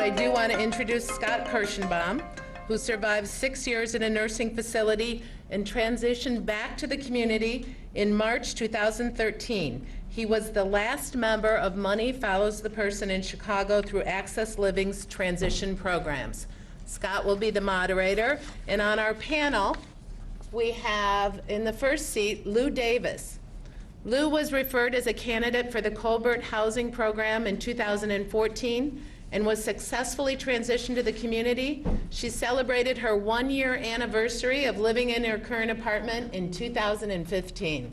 I do want to introduce Scott Kirschenbaum, who survived 6 years in a nursing facility and transitioned back to the community in March 2013. He was the last member of Money Follows the Person in Chicago through Access Living's transition programs. Scott will be the moderator, and on our panel, we have in the first seat, Lou Davis. Lou was referred as a candidate for the Colbert Housing Program in 2014 and was successfully transitioned to the community. She celebrated her 1-year anniversary of living in her current apartment in 2015.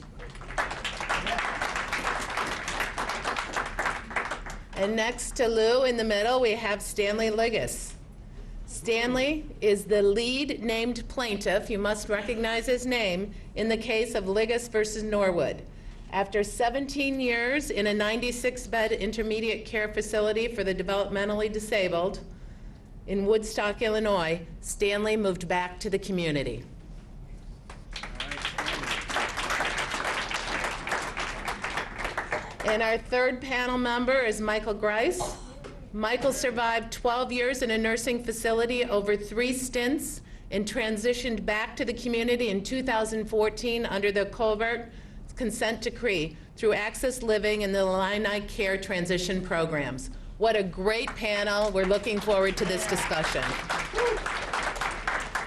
And next to Lou in the middle, we have Stanley Liggis. Stanley is the lead named plaintiff, you must recognize his name, in the case of Liggis versus Norwood. After 17 years in a 96-bed intermediate care facility for the developmentally disabled in Woodstock, Illinois, Stanley moved back to the community. And our third panel member is Michael Grice. Michael survived 12 years in a nursing facility, over 3 stints, and transitioned back to the community in 2014 under the Colbert Consent Decree through Access Living and the Illini Care Transition Programs. What a great panel. We're looking forward to this discussion.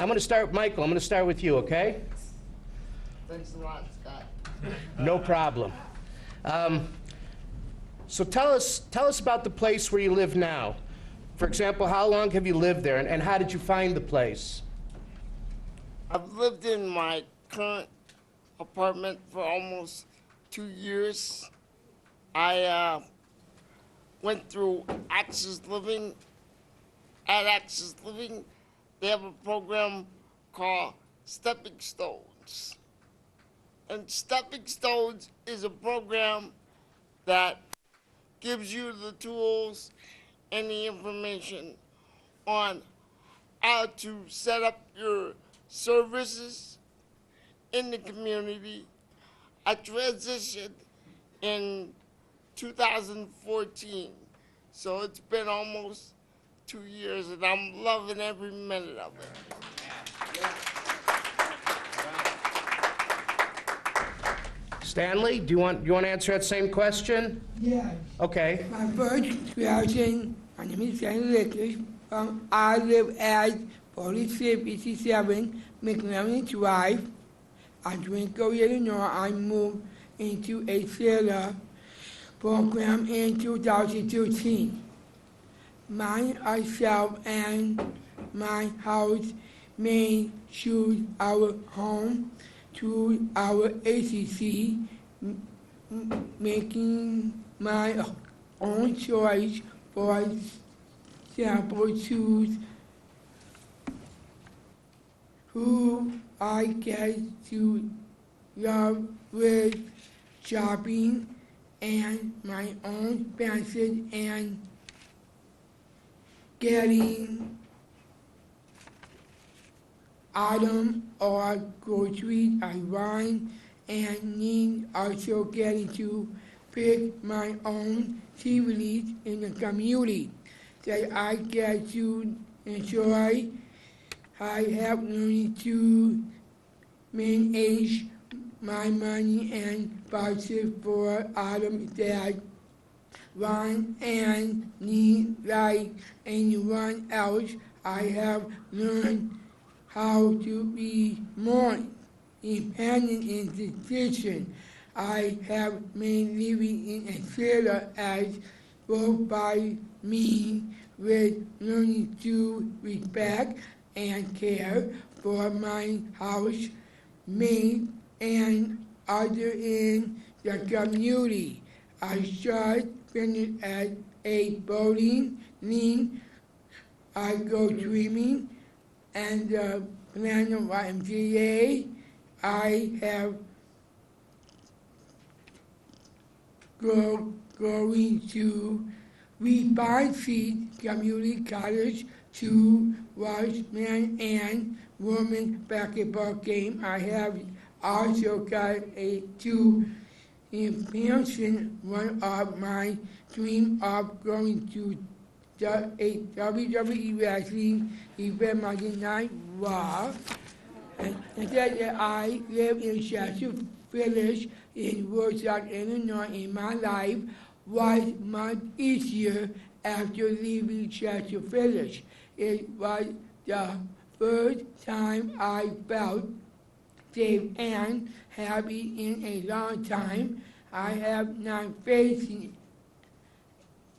I'm going to start, Michael, I'm going to start with you, okay? Thanks a lot, Scott. No problem. So tell us about the place where you live now. For example, how long have you lived there, and how did you find the place? I've lived in my current apartment for almost 2 years. I went through Access Living. At Access Living, they have a program called Stepping Stones. And Stepping Stones is a program that gives you the tools and the information on how to set up your services in the community. I transitioned in 2014, so it's been almost 2 years, and I'm loving every minute of it. Stanley, do you want to answer that same question? Yes. Okay. My first question, my name is Stanley Liggis. I live at 4657 McLaren Drive. At Drinko, Illinois. I moved into a sailor program in 2013. Myself and my house may choose our home to our ACC, making my own choice. For example, choose who I get to love with shopping and my own benefit and getting item or groceries I want and need, also getting to pick my own activities in the community that I get to enjoy. I have learned to manage my money and budget for items that want and need like anyone else. I have learned how to be more independent in decision. I have made living in a trailer as both by me with learning to respect and care for my house, mate, and other in the community. I just finished at a bowling league. I go swimming and plan of YMCA. I have going to Refined Seed Community College to watch men and women basketball game. I have also got to mention one of my dream of going to a WWE wrestling event Monday Night Raw. And that I live in Chester Village in Woodstock, Illinois, in my life was much easier after leaving Chester Village. It was the first time I felt safe and happy in a long time. I have not faced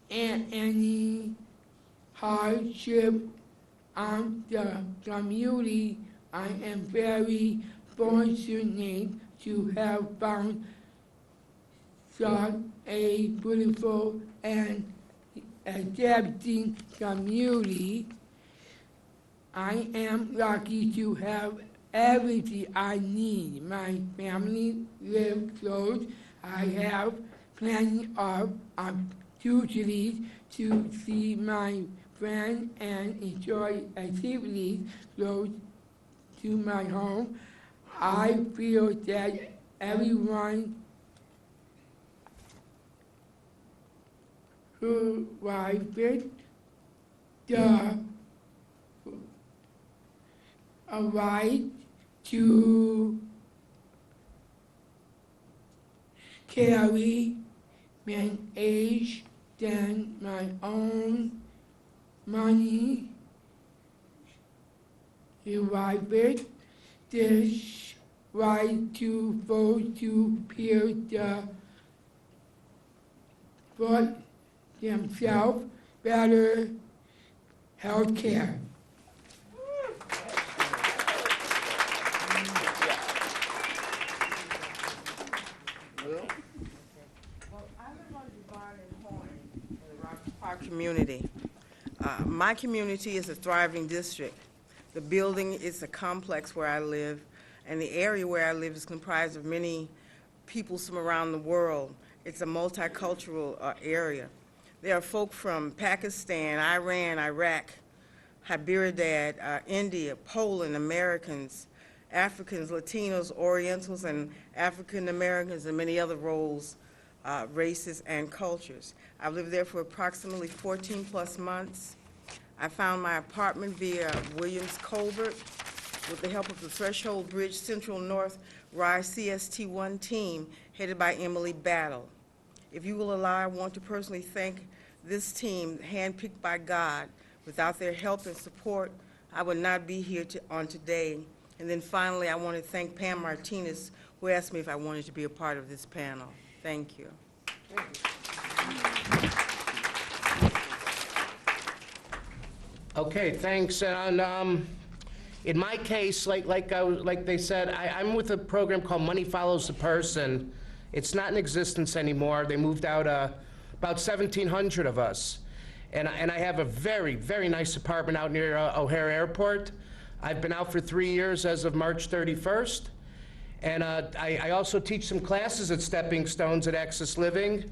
any hardship on the community. I am very fortunate to have found such a beautiful and accepting community. I am lucky to have everything I need. My family lives close. I have plenty of opportunities to see my friends and enjoy activities close to my home. I feel that everyone who arrived the right to carry an age than my own money. Arrived this right to vote to peer for themselves better health care. I live on Devon and Horn in the Rogers Park community. My community is a thriving district. The building is a complex where I live, and the area where I live is comprised of many peoples from around the world. It's a multicultural area. There are folk from Pakistan, Iran, Iraq, Hyderabad, India, Poland, Americans, Africans, Latinos, Orientals, and African Americans, and many other roles, races, and cultures. I've lived there for approximately 14 plus months. I found my apartment via Williams Colbert with the help of the Threshold Bridge Central North Rise CST1 team headed by Emily Battle. If you will allow, I want to personally thank this team, handpicked by God. Without their help and support, I would not be here on today. And then finally, I want to thank Pam Martinez, who asked me if I wanted to be a part of this panel. Thank you. Okay, thanks. And in my case, like they said, I'm with a program called Money Follows the Person. It's not in existence anymore. They moved out about 1,700 of us. And I have a very, very nice apartment out near O'Hare Airport. I've been out for 3 years as of March 31st. And I also teach some classes at Stepping Stones at Access Living.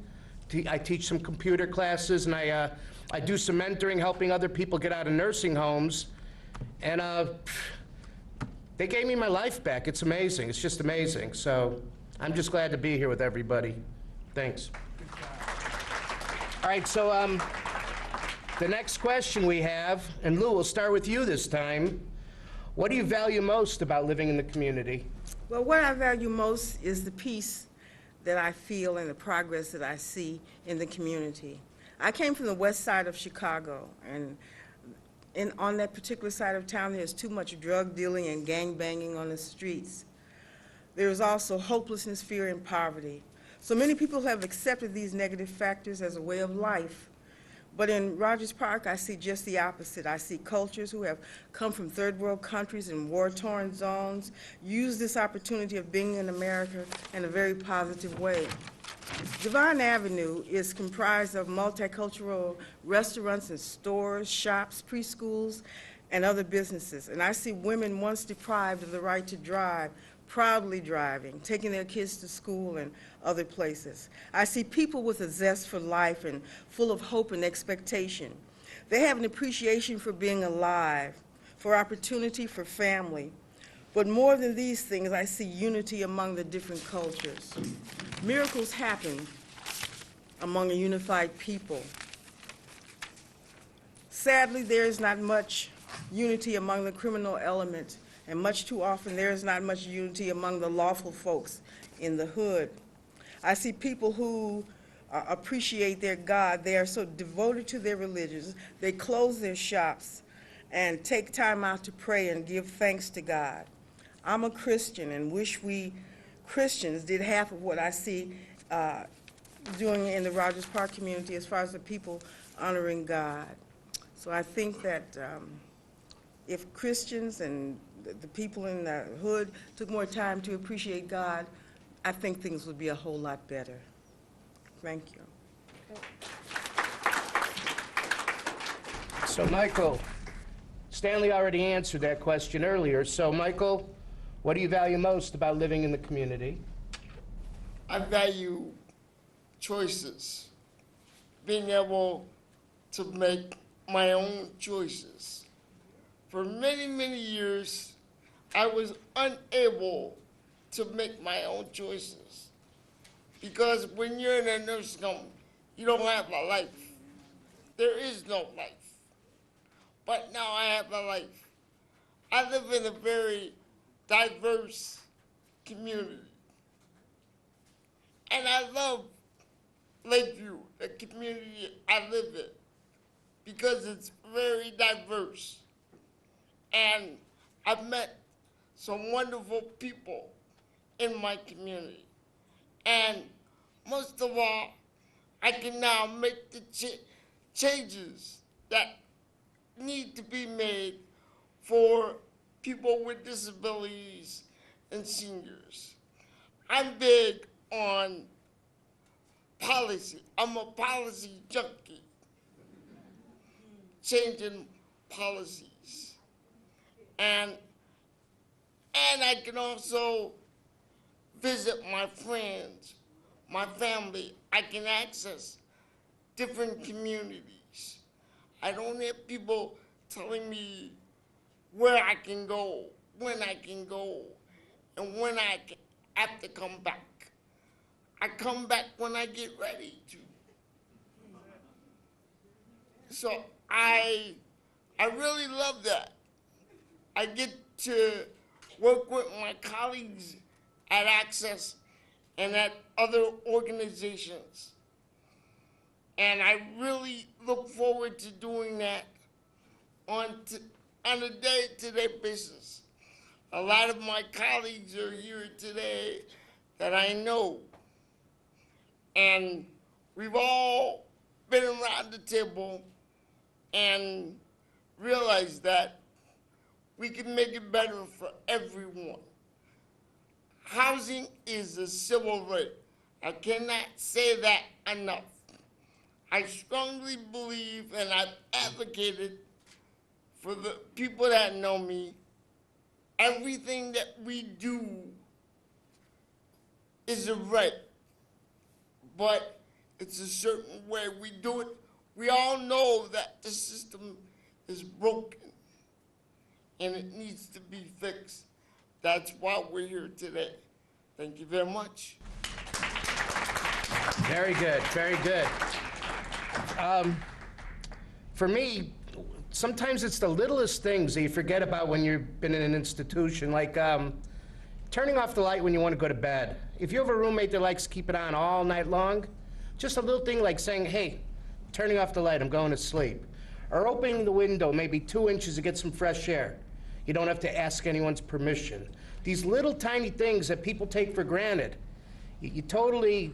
I teach some computer classes, and I do some mentoring, helping other people get out of nursing homes. And they gave me my life back. It's amazing. It's just amazing. So I'm just glad to be here with everybody. Thanks. All right, so the next question we have, and Lou, we'll start with you this time. What do you value most about living in the community? Well, what I value most is the peace that I feel and the progress that I see in the community. I came from the west side of Chicago, and on that particular side of town, there's too much drug dealing and gang banging on the streets. There is also hopelessness, fear, and poverty. So many people have accepted these negative factors as a way of life. But in Rogers Park, I see just the opposite. I see cultures who have come from third world countries and war-torn zones use this opportunity of being in America in a very positive way. Devon Avenue is comprised of multicultural restaurants and stores, shops, preschools, and other businesses. And I see women once deprived of the right to drive, proudly driving, taking their kids to school and other places. I see people with a zest for life and full of hope and expectation. They have an appreciation for being alive, for opportunity, for family. But more than these things, I see unity among the different cultures. Miracles happen among a unified people. Sadly, there is not much unity among the criminal element, and much too often there is not much unity among the lawful folks in the hood. I see people who appreciate their God. They are so devoted to their religions. They close their shops and take time out to pray and give thanks to God. I'm a Christian and wish we Christians did half of what I see doing in the Rogers Park community as far as the people honoring God. So I think that if Christians and the people in the hood took more time to appreciate God, I think things would be a whole lot better. Thank you. So, Michael, Stanley already answered that question earlier. So, Michael, what do you value most about living in the community? I value choices, being able to make my own choices. For many, many years, I was unable to make my own choices. Because when you're in a nursing home, you don't have a life. There is no life. But now I have a life. I live in a very diverse community. And I love Lakeview, the community I live in, because it's very diverse. And I've met some wonderful people in my community. And most of all, I can now make the changes that need to be made for people with disabilities and seniors. I'm big on policy. I'm a policy junkie, changing policies. And I can also visit my friends, my family. I can access different communities. I don't have people telling me where I can go, when I can go, and when I have to come back. I come back when I get ready to. So I really love that. I get to work with my colleagues at Access and at other organizations. And I really look forward to doing that on a day-to-day basis. A lot of my colleagues are here today that I know. And we've all been around the table and realized that we can make it better for everyone. Housing is a civil right. I cannot say that enough. I strongly believe, and I've advocated for the people that know me, everything that we do is a right, but it's a certain way we do it. We all know that the system is broken and it needs to be fixed. That's why we're here today. Thank you very much. Very good, very good. For me, sometimes it's the littlest things that you forget about when you've been in an institution, like turning off the light when you want to go to bed. If you have a roommate that likes to keep it on all night long, just a little thing like saying, hey, turning off the light, I'm going to sleep. Or opening the window maybe 2 inches to get some fresh air. You don't have to ask anyone's permission. These little tiny things that people take for granted, you totally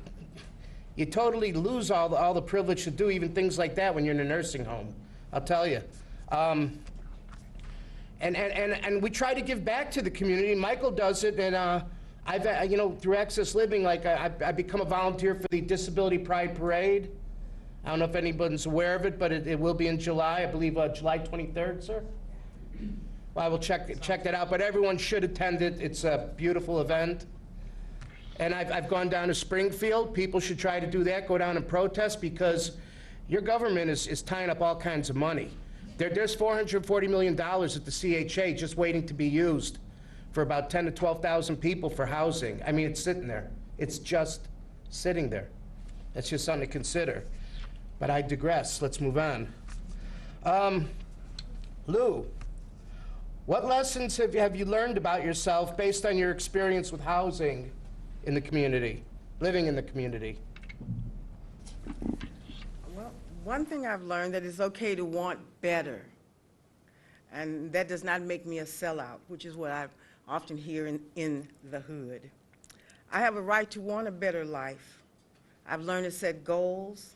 lose all the privilege to do even things like that when you're in a nursing home, I'll tell you. And we try to give back to the community. Michael does it, and I've, through Access Living, like I've become a volunteer for the Disability Pride Parade. I don't know if anybody's aware of it, but it will be in July, I believe July 23rd, sir? Well, I will check that out, but everyone should attend it. It's a beautiful event. And I've gone down to Springfield. People should try to do that, go down and protest, because your government is tying up all kinds of money. There's $440 million at the CHA just waiting to be used for about 10 to 12,000 people for housing. I mean, it's sitting there. It's just sitting there. That's just something to consider. But I digress. Let's move on. Lou, what lessons have you learned about yourself based on your experience with housing in the community, living in the community? Well, one thing I've learned that it's okay to want better. And that does not make me a sellout, which is what I often hear in the hood. I have a right to want a better life. I've learned to set goals.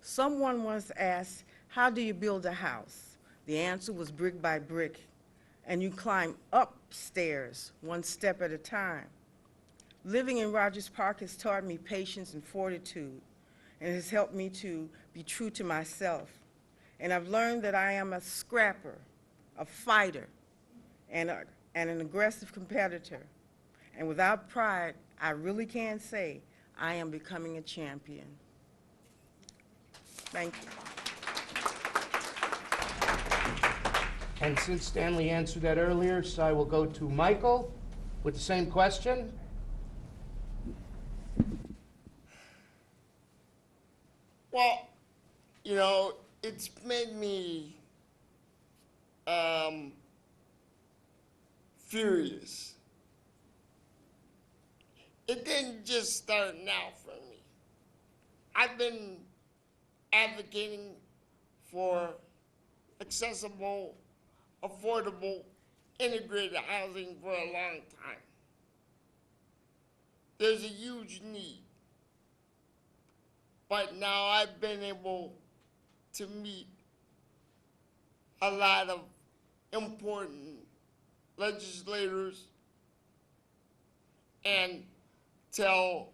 Someone once asked, how do you build a house? The answer was brick by brick, and you climb upstairs one step at a time. Living in Rogers Park has taught me patience and fortitude, and has helped me to be true to myself. And I've learned that I am a scrapper, a fighter, and an aggressive competitor. And without pride, I really can say I am becoming a champion. Thank you. And since Stanley answered that earlier, so I will go to Michael with the same question. Well, you know, it's made me furious. It didn't just start now for me. I've been advocating for accessible, affordable, integrated housing for a long time. There's a huge need. But now I've been able to meet a lot of important legislators and tell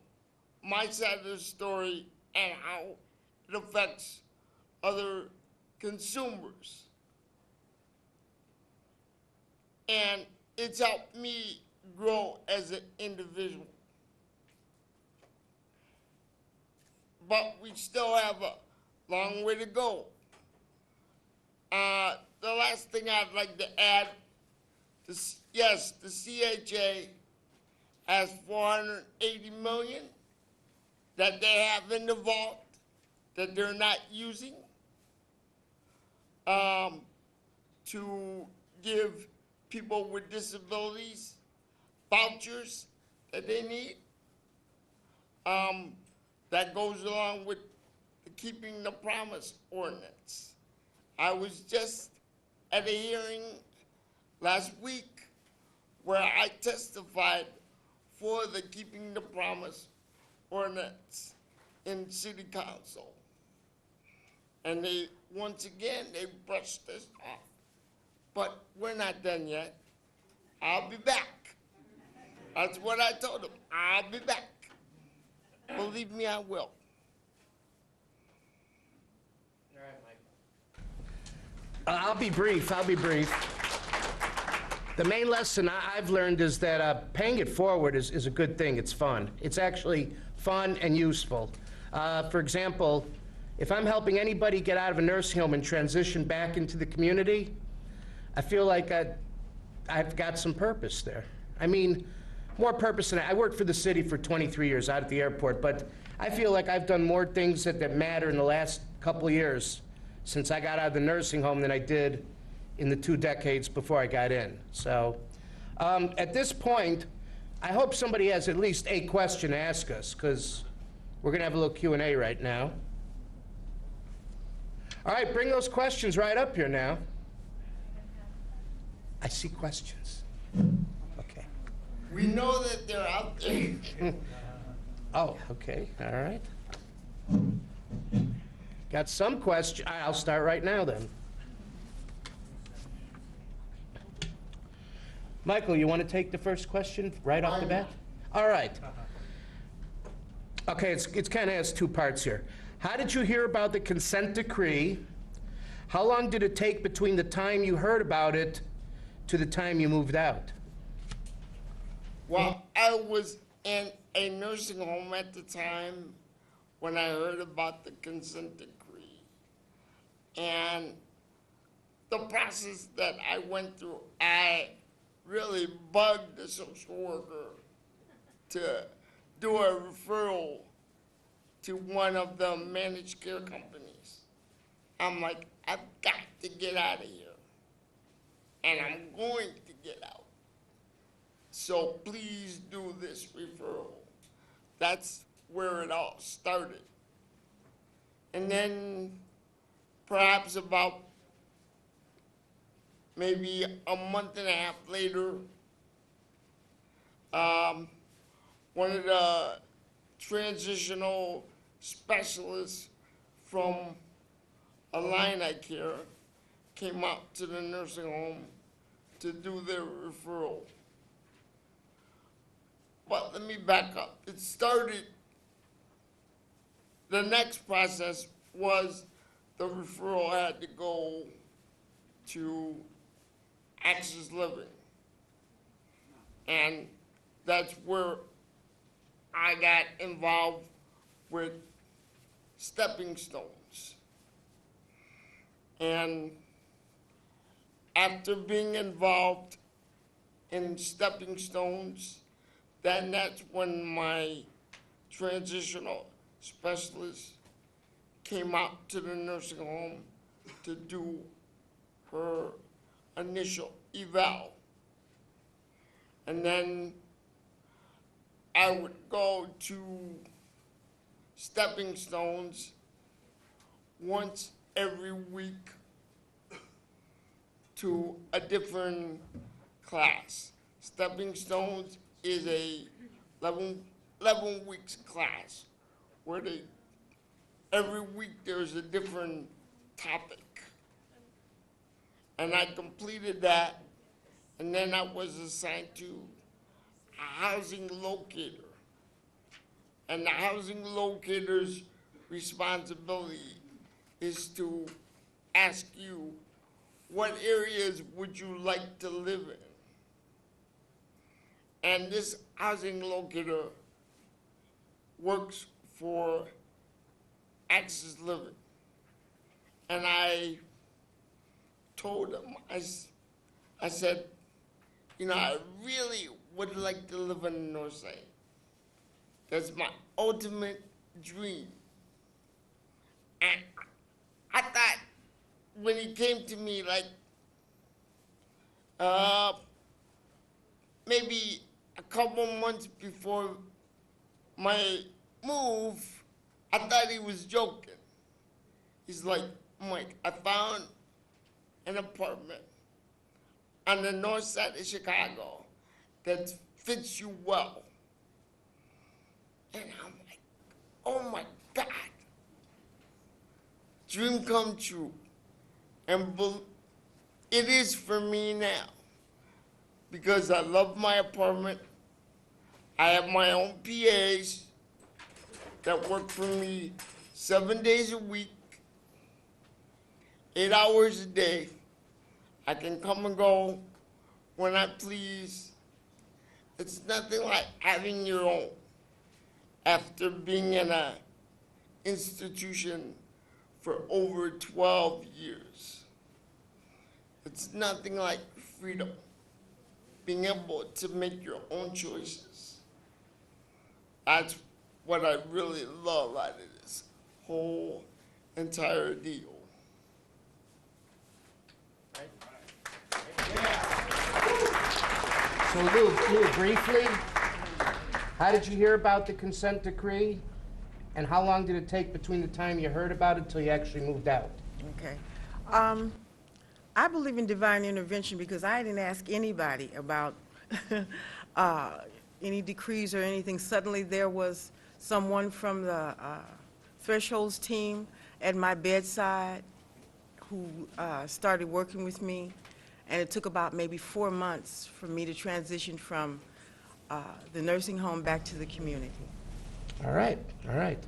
my side of the story and how it affects other consumers. And it's helped me grow as an individual. But we still have a long way to go. The last thing I'd like to add, yes, the CHA has $480 million that they have in the vault that they're not using to give people with disabilities vouchers that they need. That goes along with the Keeping the Promise ordinance. I was just at a hearing last week where I testified for the Keeping the Promise ordinance in City Council. And they, once again, they brushed this off. But we're not done yet. I'll be back. That's what I told them. I'll be back. Believe me, I will. I'll be brief. The main lesson I've learned is that paying it forward is a good thing. It's fun. It's actually fun and useful. For example, if I'm helping anybody get out of a nursing home and transition back into the community, I feel like I've got some purpose there. I mean, more purpose than I worked for the city for 23 years out at the airport, but I feel like I've done more things that matter in the last couple of years since I got out of the nursing home than I did in the 2 decades before I got in. So at this point, I hope somebody has at least a question to ask us, because we're going to have a little Q&A right now. All right, bring those questions right up here now. I see questions. Okay. We know that they're out there. Oh, okay, all right. Got some question. I'll start right now then. Michael, you want to take the first question right off the bat? All right. Okay, it's kind of has 2 parts here. How did you hear about the consent decree? How long did it take between the time you heard about it to the time you moved out? Well, I was in a nursing home at the time when I heard about the consent decree. And the process that I went through, I really bugged the social worker to do a referral to one of the managed care companies. I'm like, I've got to get out of here. And I'm going to get out. So please do this referral. That's where it all started. And then perhaps about maybe a month and a half later, one of the transitional specialists from Illini Care came out to the nursing home to do their referral. But let me back up. It started, the next process was the referral had to go to Access Living. And that's where I got involved with Stepping Stones. And after being involved in Stepping Stones, then that's when my transitional specialist came out to the nursing home to do her initial eval. And then I would go to Stepping Stones once every week to a different class. Stepping Stones is a 11 weeks class where every week there's a different topic. And I completed that, and then I was assigned to a housing locator. And the housing locator's responsibility is to ask you, what areas would you like to live in? And this housing locator works for Access Living. And I told him, I said, you know, I really would like to live in the North Side. That's my ultimate dream. And I thought when he came to me, like, maybe a couple months before my move, I thought he was joking. He's like, Mike, I found an apartment on the north side of Chicago that fits you well. And I'm like, oh my God, dream come true. And it is for me now, because I love my apartment. I have my own PAs that work for me 7 days a week, 8 hours a day. I can come and go when I please. It's nothing like having your own after being in an institution for over 12 years. It's nothing like freedom, being able to make your own choices. That's what I really love out of this whole entire deal. So Lou, briefly, how did you hear about the consent decree? And how long did it take between the time you heard about it till you actually moved out? Okay. I believe in divine intervention because I didn't ask anybody about any decrees or anything. Suddenly there was someone from the Thresholds team at my bedside who started working with me, and it took about maybe 4 months for me to transition from the nursing home back to the community. All right, all right.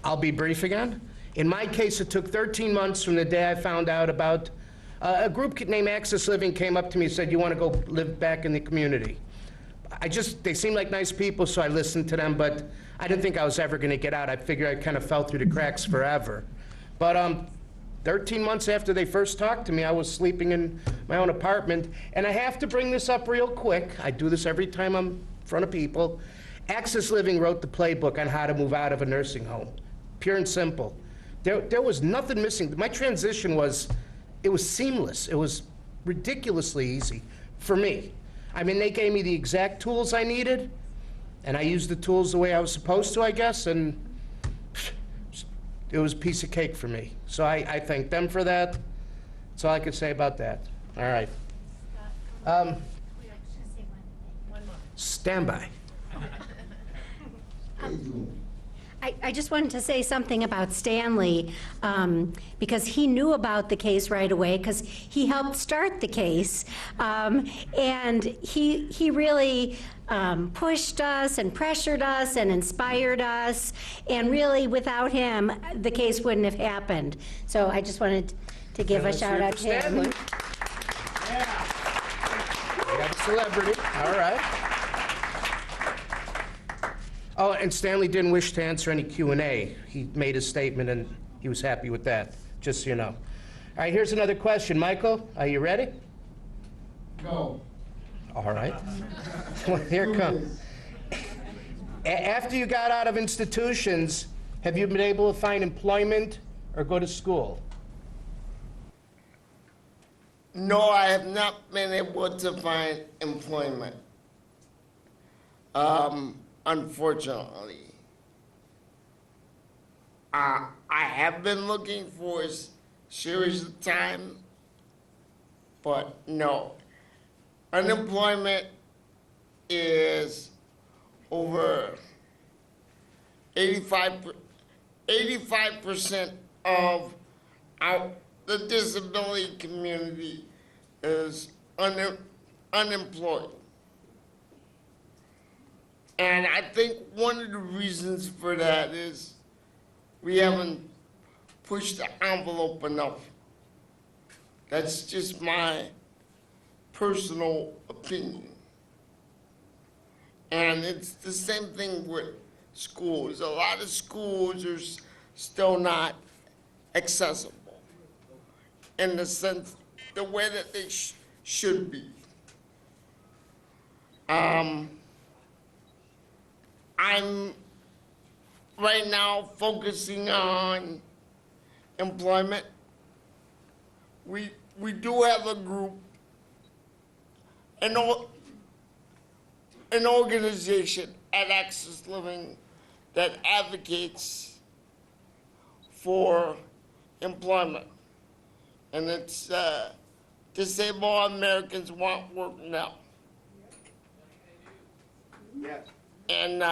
I'll be brief again. In my case, it took 13 months from the day I found out about, a group named Access Living came up to me and said, you want to go live back in the community? They seemed like nice people, so I listened to them, but I didn't think I was ever going to get out. I figured I kind of fell through the cracks forever. But 13 months after they first talked to me, I was sleeping in my own apartment. And I have to bring this up real quick. I do this every time I'm in front of people. Access Living wrote the playbook on how to move out of a nursing home. Pure and simple. There was nothing missing. My transition was, it was seamless. It was ridiculously easy for me. I mean, they gave me the exact tools I needed, and I used the tools the way I was supposed to, I guess, and it was a piece of cake for me. So I thank them for that. That's all I could say about that. All right. Stand by. I just wanted to say something about Stanley, because he knew about the case right away, because he helped start the case. And he really pushed us and pressured us and inspired us. And really, without him, the case wouldn't have happened. So I just wanted to give a shout out to him. We have a celebrity. All right. Oh, and Stanley didn't wish to answer any Q&A. He made a statement, and he was happy with that, just so you know. All right, here's another question. Michael, are you ready? No. All right. Well, here it comes. After you got out of institutions, have you been able to find employment or go to school? No, I have not been able to find employment. Unfortunately. I have been looking for a series of time, but no. Unemployment is over 85% of the disability community is unemployed. And I think one of the reasons for that is we haven't pushed the envelope enough. That's just my personal opinion. And it's the same thing with schools. A lot of schools are still not accessible in the sense, the way that they should be. I'm right now focusing on employment. We do have a group, an organization at Access Living that advocates for employment. And it's Disabled Americans Want Work Now. Yes. And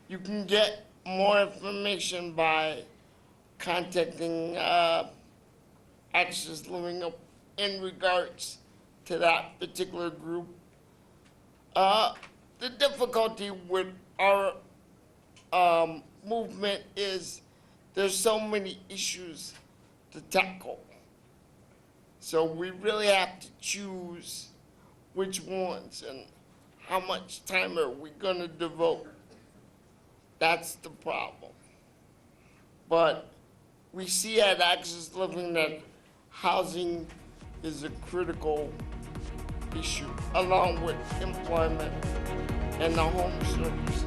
you can get more information by contacting Access Living in regards to that particular group. The difficulty with our movement is there's so many issues to tackle. So we really have to choose which ones and how much time are we going to devote? That's the problem. But we see at Access Living that housing is a critical issue, along with employment and the home service.